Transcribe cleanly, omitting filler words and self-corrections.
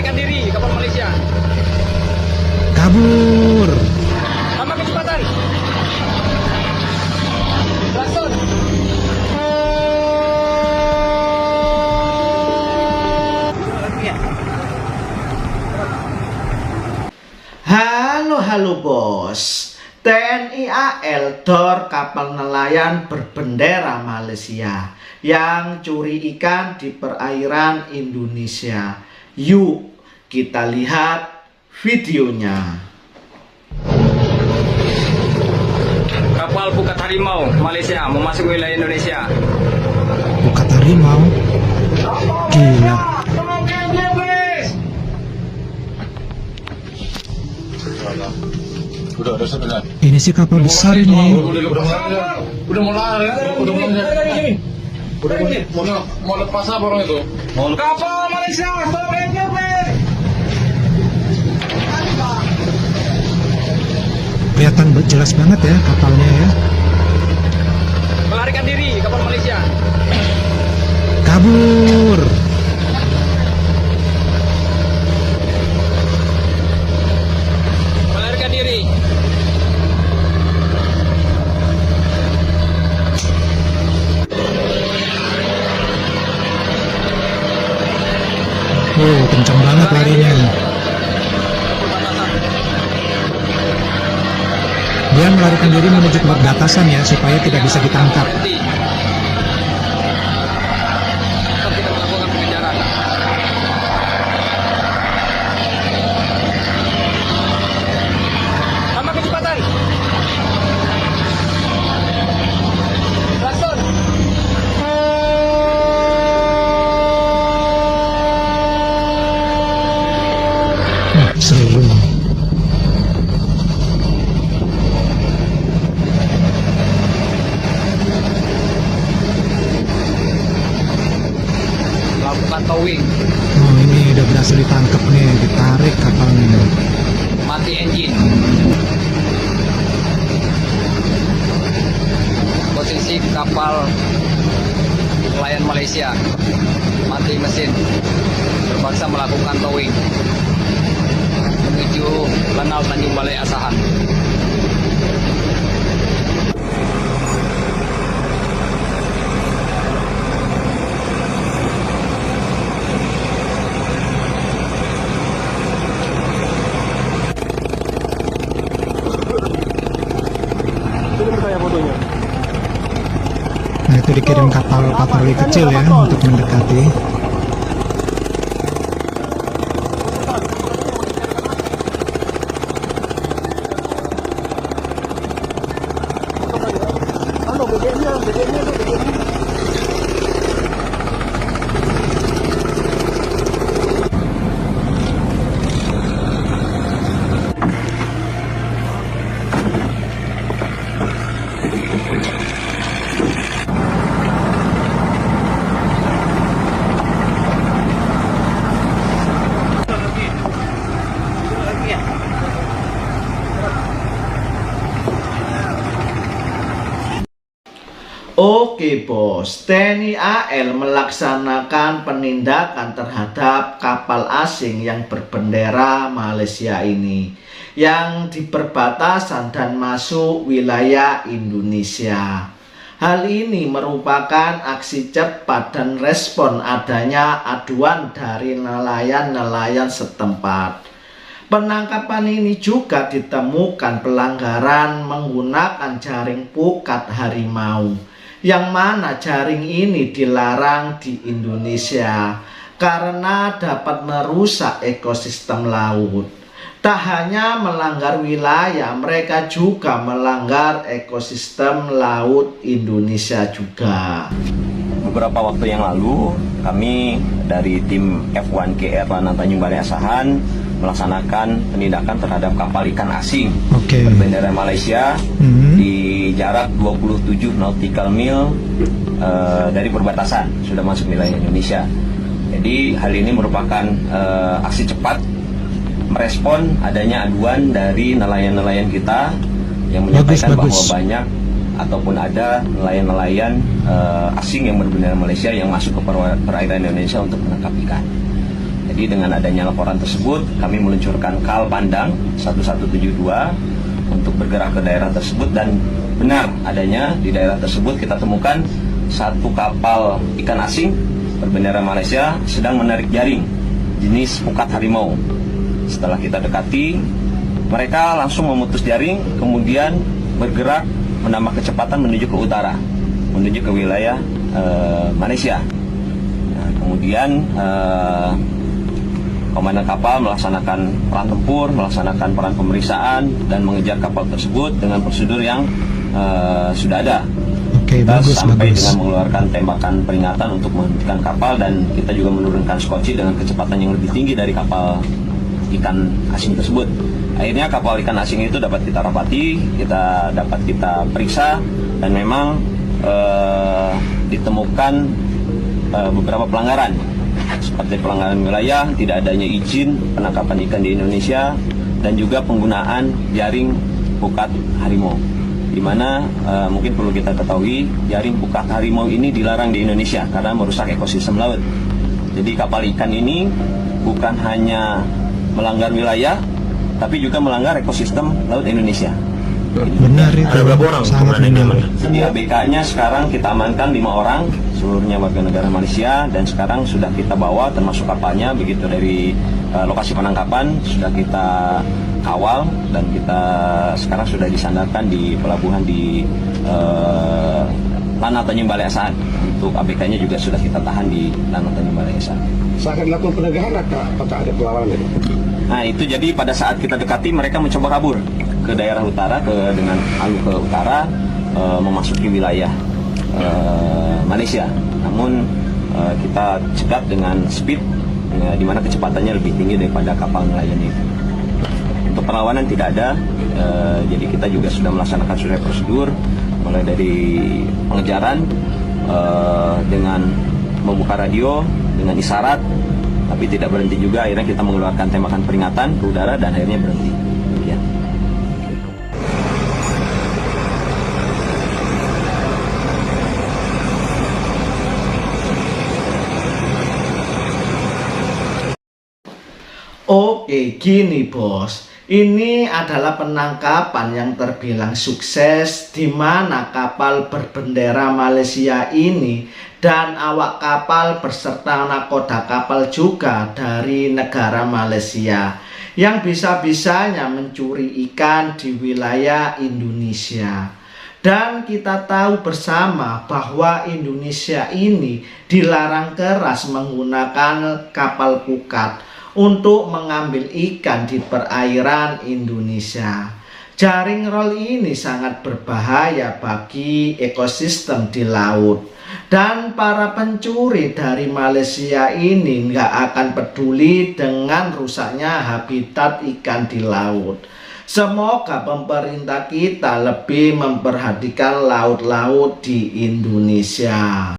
Melarikan diri kapal Malaysia. Kabur. Tambah kecepatan. Klakson. Halo bos. TNI AL dor kapal nelayan berbendera Malaysia yang curi ikan di perairan Indonesia. Yuk kita lihat videonya. Kapal Pukat Harimau Malaysia memasuki wilayah Indonesia. Pukat Harimau. Gila. Udah sebentar. Ini sih kapal besar ini. Udah mau lepas apa orang itu? Kapal Malaysia, Kelihatan jelas banget ya kapalnya ya. melarikan diri kapal Malaysia. Kabur. Melarikan diri. Kencang banget larinya. Dia melarikan diri menuju ke perbatasan ya, supaya tidak bisa ditangkap. Berhenti. Tetap kita melakukan pengejaran. Tambah kecepatan. Klakson. Seru. Lakukan towing. Oh ini udah berhasil ditangkap nih, ditarik kapalnya. Mati engine. Posisi kapal nelayan Malaysia mati mesin, terpaksa melakukan towing menuju Lanal Tanjung Balai Asahan. Nah itu dikirim kapal patroli kecil ya untuk mendekati. Oke bos, TNI AL melaksanakan penindakan terhadap kapal asing yang berbendera Malaysia ini yang di perbatasan dan masuk wilayah Indonesia. Hal ini merupakan aksi cepat dan respon adanya aduan dari nelayan-nelayan setempat. Penangkapan ini juga ditemukan pelanggaran menggunakan jaring pukat harimau, yang mana jaring ini dilarang di Indonesia karena dapat merusak ekosistem laut. Tak hanya melanggar wilayah, mereka juga melanggar ekosistem laut Indonesia juga. Beberapa waktu yang lalu, kami dari tim F1KR Lanal Tanjung Balai Asahan melaksanakan penindakan terhadap kapal ikan asing berbendera Malaysia di jarak 27 nautical mil dari perbatasan, sudah masuk wilayah Indonesia. Jadi hal ini merupakan aksi cepat merespon adanya aduan dari nelayan-nelayan kita yang menyampaikan bahwa banyak ataupun ada nelayan-nelayan asing yang berbendera Malaysia yang masuk ke perairan Indonesia untuk menangkap ikan. Jadi dengan adanya laporan tersebut, kami meluncurkan KAL Pandang 1172 untuk bergerak ke daerah tersebut, dan benar adanya di daerah tersebut kita temukan satu kapal ikan asing berbendera Malaysia sedang menarik jaring jenis pukat harimau. Setelah kita dekati, mereka langsung memutus jaring, kemudian bergerak menambah kecepatan menuju ke utara, menuju ke wilayah Malaysia. Nah, kemudian komandan kapal melaksanakan peran tempur, melaksanakan peran pemeriksaan, dan mengejar kapal tersebut dengan prosedur yang sudah ada. Oke, Kita bagus, sampai bagus. dengan mengeluarkan tembakan peringatan untuk menghentikan kapal, dan kita juga menurunkan skoci dengan kecepatan yang lebih tinggi dari kapal ikan asing tersebut. Akhirnya kapal ikan asing itu dapat kita rapati, dapat kita periksa, dan memang ditemukan beberapa pelanggaran, seperti pelanggaran wilayah, tidak adanya izin penangkapan ikan di Indonesia, dan juga penggunaan jaring pukat harimau, di mana mungkin perlu kita ketahui, jaring pukat harimau ini dilarang di Indonesia karena merusak ekosistem laut. Jadi kapal ikan ini bukan hanya melanggar wilayah, tapi juga melanggar ekosistem laut Indonesia. Benar itu. Ada berapa orang Sangat komandan ini benar. aman? Di ABK-nya sekarang kita amankan 5 orang, seluruhnya warga negara Malaysia, dan sekarang sudah kita bawa termasuk kapalnya, begitu dari lokasi penangkapan sudah kita kawal, dan kita sekarang sudah disandarkan di pelabuhan di Lanao Tanjung Balai Asahan. Untuk ABK-nya juga sudah kita tahan di Lanao Tanjung Balai Asahan. Saat dilakukan penegakan apakah ada perlawanan? Nah itu jadi pada saat kita dekati, mereka mencoba kabur ke daerah utara, dengan alur ke utara, memasuki wilayah Malaysia. Namun kita cegat dengan speed di mana kecepatannya lebih tinggi daripada kapal nelayan itu. Untuk perlawanan tidak ada, jadi kita juga sudah melaksanakan sesuai prosedur, mulai dari pengejaran dengan membuka radio dengan isyarat, tapi tidak berhenti juga. Akhirnya kita mengeluarkan tembakan peringatan ke udara, dan akhirnya berhenti. Demikian. Oke, gini bos, ini adalah penangkapan yang terbilang sukses, di mana kapal berbendera Malaysia ini dan awak kapal beserta nakoda kapal juga dari negara Malaysia yang bisa-bisanya mencuri ikan di wilayah Indonesia. Dan kita tahu bersama bahwa Indonesia ini dilarang keras menggunakan kapal pukat untuk mengambil ikan di perairan Indonesia. Jaring roll ini sangat berbahaya bagi ekosistem di laut. Dan para pencuri dari Malaysia ini nggak akan peduli dengan rusaknya habitat ikan di laut. Semoga pemerintah kita lebih memperhatikan laut-laut di Indonesia.